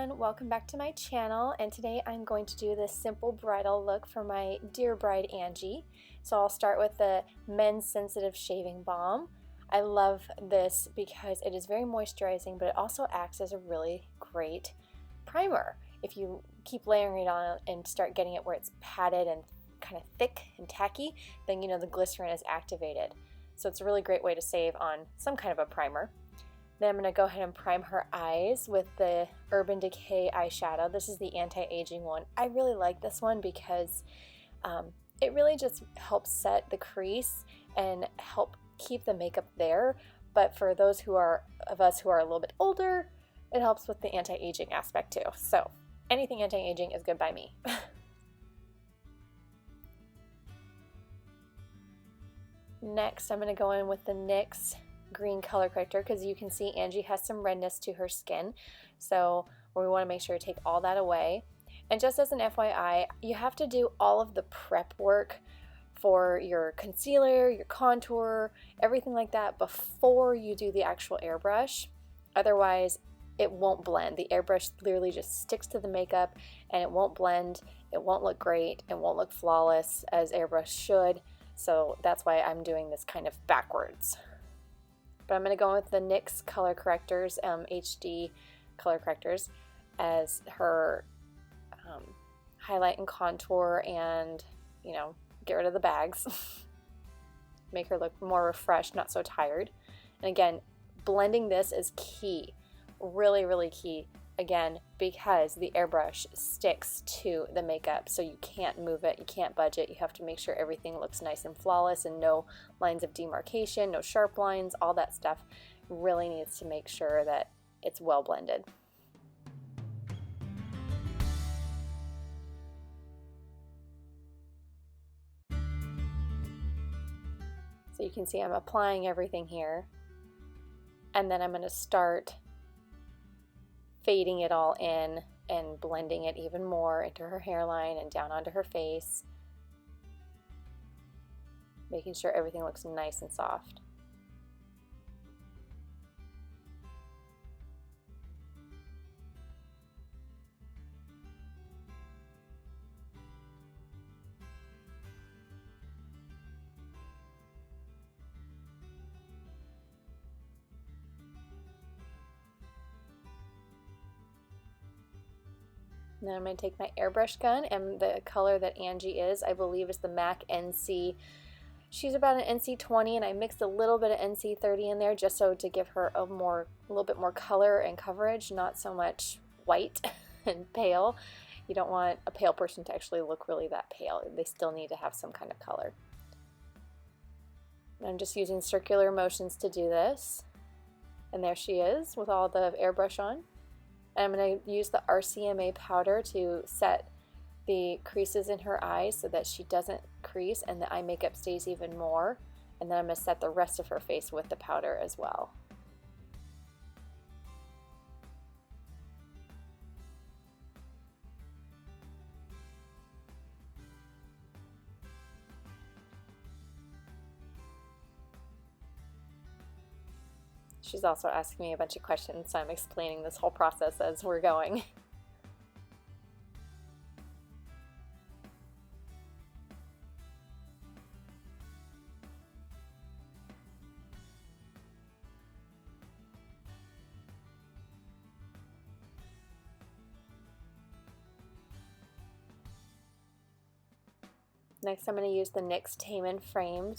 everyone, welcome back to my channel, and today I'm going to do this simple bridal look for my dear bride Angie. So I'll start with the Men's Sensitive Shaving Balm. I love this because it is very moisturizing, but it also acts as a really great primer. If you keep layering it on and start getting it where it's padded and kind of thick and tacky, then you know the glycerin is activated. So it's a really great way to save on some kind of a primer. Then I'm going to go ahead and prime her eyes with the Urban Decay eyeshadow. This is the anti-aging one. I really like this one because it really just helps set the crease and help keep the makeup there. But for those of us who are a little bit older, it helps with the anti-aging aspect too. So anything anti-aging is good by me. Next, I'm going to go in with the NYX green color corrector because you can see Angie has some redness to her skin, so we want to make sure to take all that away. And just as an FYI, you have to do all of the prep work for your concealer, your contour, everything like that before you do the actual airbrush. Otherwise it won't blend. The airbrush literally just sticks to the makeup and it won't blend, it won't look great, it won't look flawless as airbrush should. So that's why I'm doing this kind of backwards. But I'm going to go with the NYX color correctors, HD color correctors, as her highlight and contour, and you know, get rid of the bags. Make her look more refreshed, not so tired. And again, blending this is key, really, really key. Again, because the airbrush sticks to the makeup, so you can't move it, you can't budge it. You have to make sure everything looks nice and flawless and no lines of demarcation, no sharp lines, all that stuff really needs to make sure that it's well blended. So you can see I'm applying everything here, and then I'm going to start fading it all in and blending it even more into her hairline and down onto her face, making sure everything looks nice and soft. Now I'm going to take my airbrush gun, and the color that Angie is, I believe, is the MAC NC. She's about an NC20, and I mixed a little bit of NC30 in there just so to give her a little bit more color and coverage, not so much white and pale. You don't want a pale person to actually look really that pale. They still need to have some kind of color. And I'm just using circular motions to do this. And there she is with all the airbrush on. I'm going to use the RCMA powder to set the creases in her eyes so that she doesn't crease and the eye makeup stays even more. And then I'm going to set the rest of her face with the powder as well. She's also asking me a bunch of questions, so I'm explaining this whole process as we're going. Next, I'm going to use the NYX Taman Frame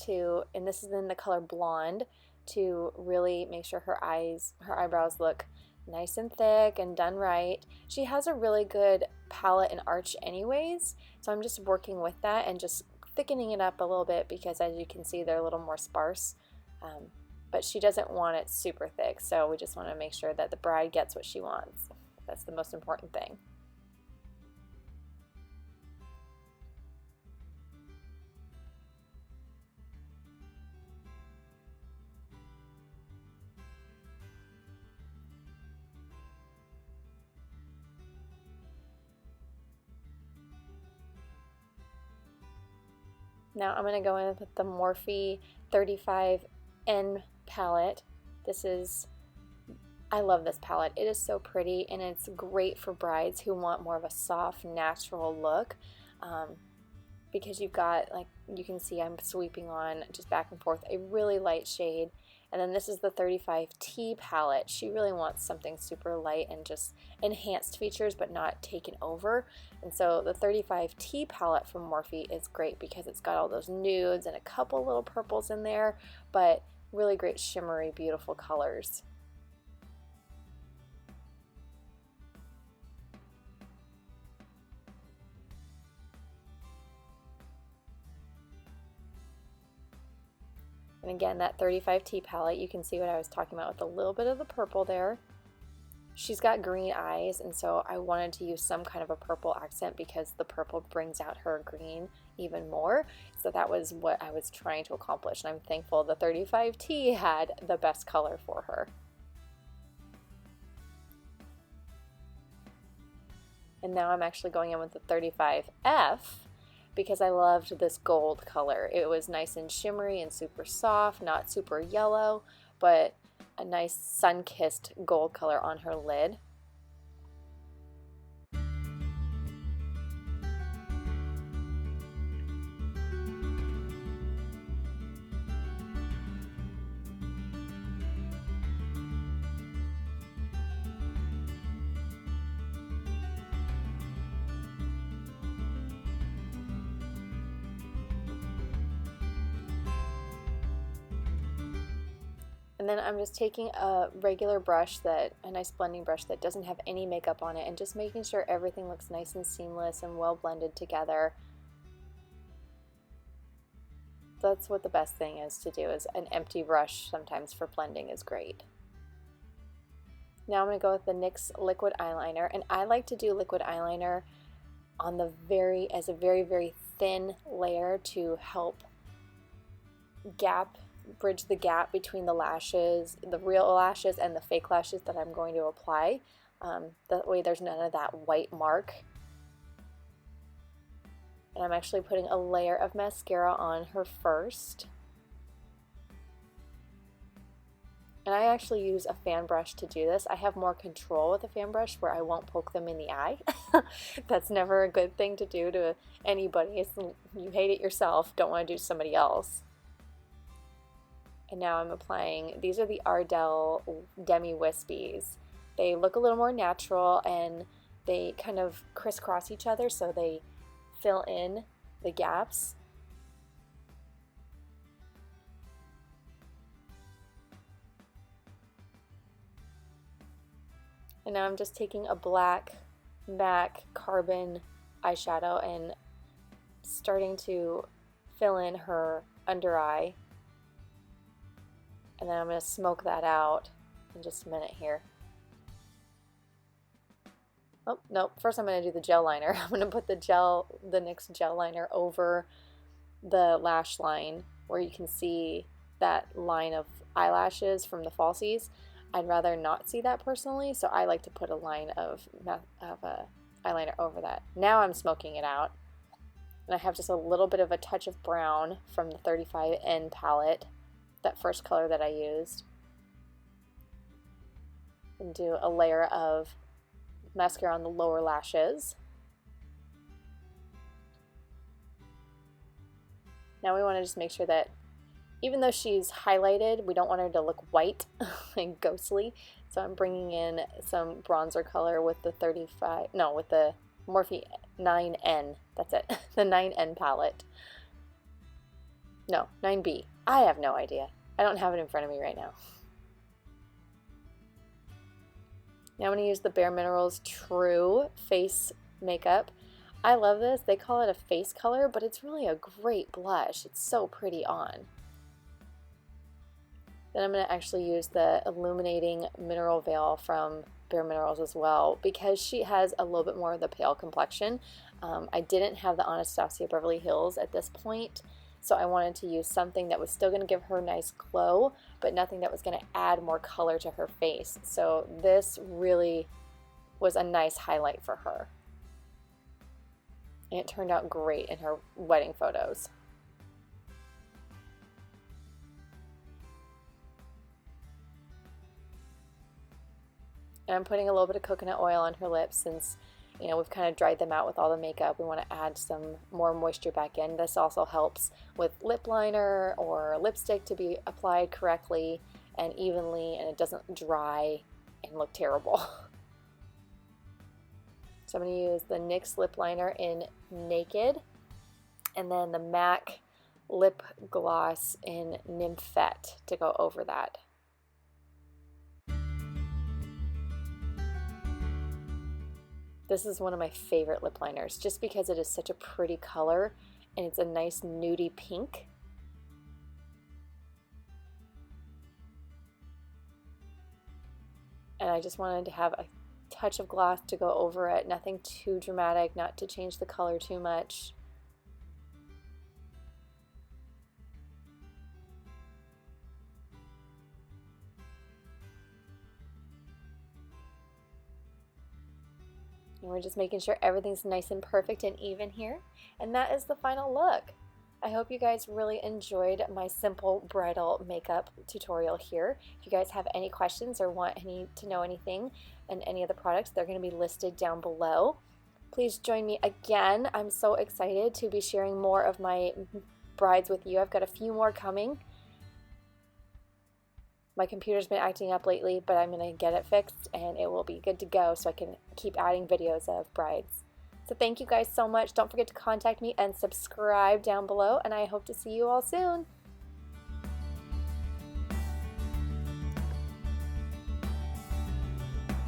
and this is in the color Blonde, to really make sure her eyebrows look nice and thick and done right. She has a really good palette and arch anyways, so I'm just working with that and just thickening it up a little bit because, as you can see, they're a little more sparse. But she doesn't want it super thick, so we just want to make sure that the bride gets what she wants. That's the most important thing. Now I'm going to go in with the Morphe 35N palette. This is I love this palette. It is so pretty, and it's great for brides who want more of a soft, natural look, because you've got, like you can see, I'm sweeping on just back and forth a really light shade. And then this is the 35T palette. She really wants something super light and just enhanced features but not taken over. And so the 35T palette from Morphe is great because it's got all those nudes and a couple little purples in there, but really great shimmery, beautiful colors. And again, that 35T palette, you can see what I was talking about with a little bit of the purple there. She's got green eyes, and so I wanted to use some kind of a purple accent because the purple brings out her green even more. So that was what I was trying to accomplish, and I'm thankful the 35T had the best color for her. And now I'm actually going in with the 35F because I loved this gold color. It was nice and shimmery and super soft, not super yellow, but a nice sun-kissed gold color on her lid. And then I'm just taking a regular brush, a nice blending brush that doesn't have any makeup on it, and just making sure everything looks nice and seamless and well blended together. That's what the best thing is to do, is an empty brush sometimes for blending is great. Now I'm going to go with the NYX liquid eyeliner, and I like to do liquid eyeliner on the as a very, very thin layer to help bridge the gap between the lashes, the real lashes and the fake lashes that I'm going to apply. That way there's none of that white mark. And I'm actually putting a layer of mascara on her first. And I actually use a fan brush to do this. I have more control with a fan brush where I won't poke them in the eye. That's never a good thing to do to anybody. You hate it yourself, don't want to do to somebody else. And now I'm applying, these are the Ardell Demi Wispies. They look a little more natural and they kind of crisscross each other so they fill in the gaps. And now I'm just taking a black MAC carbon eyeshadow and starting to fill in her under eye. And then I'm going to smoke that out in just a minute here. Oh, nope. First I'm going to do the gel liner. I'm going to put the NYX gel liner over the lash line where you can see that line of eyelashes from the falsies. I'd rather not see that personally, so I like to put a line of eyeliner over that. Now I'm smoking it out. And I have just a little bit of a touch of brown from the 35N palette, that first color that I used, and do a layer of mascara on the lower lashes. Now we want to just make sure that even though she's highlighted, we don't want her to look white and ghostly, so I'm bringing in some bronzer color with the with the Morphe 9N, that's it, the 9N palette. No, 9B. I have no idea. I don't have it in front of me right now. Now I'm going to use the Bare Minerals True Face Makeup. I love this. They call it a face color, but it's really a great blush. It's so pretty on. Then I'm going to actually use the Illuminating Mineral Veil from Bare Minerals as well, because she has a little bit more of the pale complexion. I didn't have the Anastasia Beverly Hills at this point, so I wanted to use something that was still going to give her a nice glow, but nothing that was going to add more color to her face. So this really was a nice highlight for her. And it turned out great in her wedding photos. And I'm putting a little bit of coconut oil on her lips since, you know, we've kind of dried them out with all the makeup. We want to add some more moisture back in. This also helps with lip liner or lipstick to be applied correctly and evenly, and it doesn't dry and look terrible. So I'm going to use the NYX lip liner in Naked, and then the MAC lip gloss in Nymphette to go over that. This is one of my favorite lip liners just because it is such a pretty color and it's a nice nudie pink. And I just wanted to have a touch of gloss to go over it, nothing too dramatic, not to change the color too much. And we're just making sure everything's nice and perfect and even here. And that is the final look. I hope you guys really enjoyed my simple bridal makeup tutorial here. If you guys have any questions or want to know anything and any of the products, they're going to be listed down below. Please join me again. I'm so excited to be sharing more of my brides with you. I've got a few more coming. My computer's been acting up lately, but I'm going to get it fixed and it will be good to go so I can keep adding videos of brides. So thank you guys so much. Don't forget to contact me and subscribe down below, and I hope to see you all soon.